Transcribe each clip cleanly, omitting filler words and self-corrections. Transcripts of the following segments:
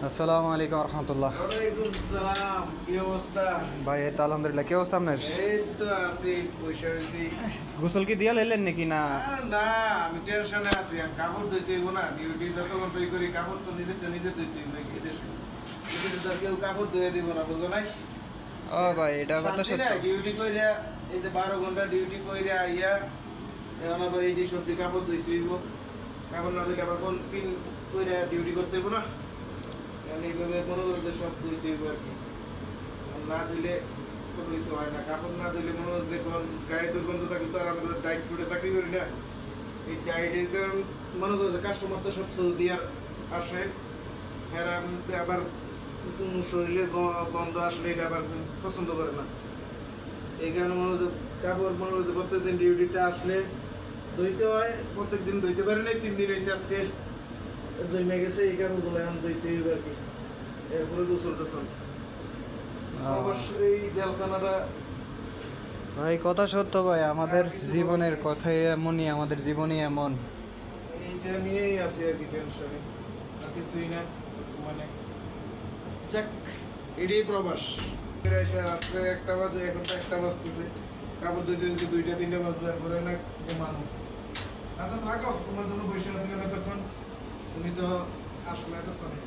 আসসালামু আলাইকুম রহমতুল্লাহ। ওয়ালাইকুম সালাম। কি অবস্থা? ভাই এই তো আলহামদুলিল্লাহ। কি অবস্থা আপনার? এই তো আছি, বসে আছি। গোসল কি দিয়া লাইলেন নাকি না? না, আমি টেনশনে আছি। আমি কাপড় ধুইতে হইব না, ডিউটি যতক্ষণ পে করি কাপড় তো নিজে ধুইতে হইব। এদেশে তো কেউ কাপড় ধুয়ে দিব না, বুঝো নাই? ও ভাই এটা কথা শান্তি না, সত্য। ডিউটি কইরা এই যে 12 ঘন্টা ডিউটি কইরা আইয়া এখন আবার এই যে সবজি কাপড় ধুইতে হইব। কাপড় না ধুইলে আবার কোন পিন কইরা ডিউটি করতে হইব না। কারণ এইভাবে মনে করো যে সব ধুইতে হইব আর কি। না দিলে কোনো কিছু হয় না। কাপড় না দিলে মনে হচ্ছে দেখুন গায়ে দুর্গন্ধ থাকলে তো আর আমরা ডাইট ফুডে চাকরি করি না। এই ডাইটের কারণ মনে করো যে কাস্টমার তো সব সৌদি আর আসে, এরা আবার শরীরের গন্ধ আসলে এটা আবার পছন্দ করে না। এই কারণে মনে হচ্ছে কাপড় মনে হচ্ছে প্রত্যেকদিন ডিউটিতে আসলে ধুইতে হয়। প্রত্যেকদিন ধুইতে পারি নাই, 3 দিন হয়েছে আজকে জমে গেছে। এই কাপড়গুলো এখন ধুইতে হইব আর কি। এরপরে গোসল টোসল অবশ্যই জেলখানাটা। ভাই কথা সত্য ভাই, আমাদের জীবনের কথাই এমনই, আমাদের জীবনই এমন। এইটা নিয়েই আছি আর কি, টেনশনে আর কিছুই না। মানে যাক, এটাই প্রবাস। এসে রাত্রে 1টা বাজে, এখন তো 1টা বাজতেছে। কাপড় ধুইতে ধুইতে 2টা 3টা বাজবে, এরপরে না ঘুমানো। আচ্ছা থাকো, তোমার জন্য বসে আছিলাম এতক্ষণ, তুমি তো আসলে এতক্ষণে।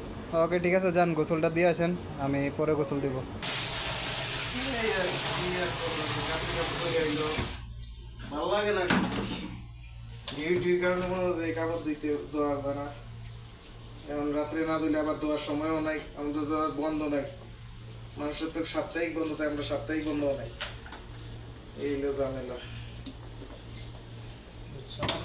ওকে ঠিক আছে, যান গোসলটা দিয়ে আসেন, আমি পরে গোসল দিব। এই আর কি আর করবো, কাপড় কাপড় ধরে আইলো। ভালো লাগে না ডিউটির কারণে মনে হচ্ছে এই কাপড় ধুইতে দেওয়া যায় না। এখন রাত্রে না দিলে আবার দেওয়ার সময়ও নাই, আমাদের তো আর বন্ধ নাই। মানুষের তো সাপ্তাহিক বন্ধ থাকে, আমরা সাপ্তাহিক বন্ধও নাই। এই হলো ঝামেলা, বুঝছো না?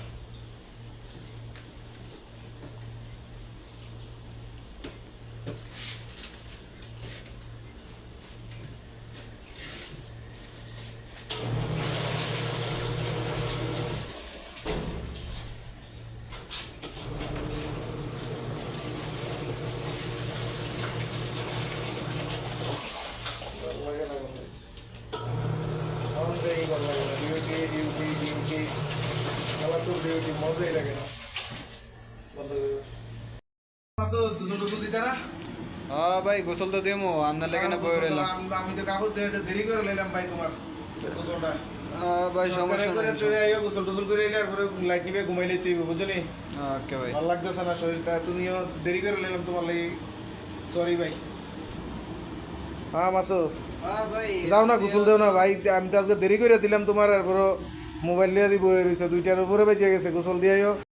ভালো লাগে না কোনো কিছু। আমাদেরই ভালো লাগে না। ডিউটি ডিউটি ডিউটি, খেলাধুর ডিউটি, মজাই লাগে না। বন্ধ করে দাও। গোসল টোসল দিতে না? হ্যাঁ ভাই গোসল তো দিমু, আপনার লেগে না বই রইলাম। আমি তো কাপড় ধুয়ে দেরি করে নিলাম ভাই তোমার গোসলটা। ভাই সমস্যা নেই। গোসল টোসল করে এলে আর লাইট নিবে ঘুমাইলে তুই, বুঝলি? ওকে ভাই। ভালো লাগতেছে না শরীরটা, তুমিও দেরি করে নিলাম তোমার লাগি, সরি ভাই। হ্যাঁ মাসু, হ্যাঁ ভাই যাও না গোসল দেও না ভাই। আমি তো আজকে দেরি করে দিলাম তোমার, আর মোবাইল দিয়ে দিব রয়েছে 2টার উপরে বেঁচে গেছে। গোসল দিয়েও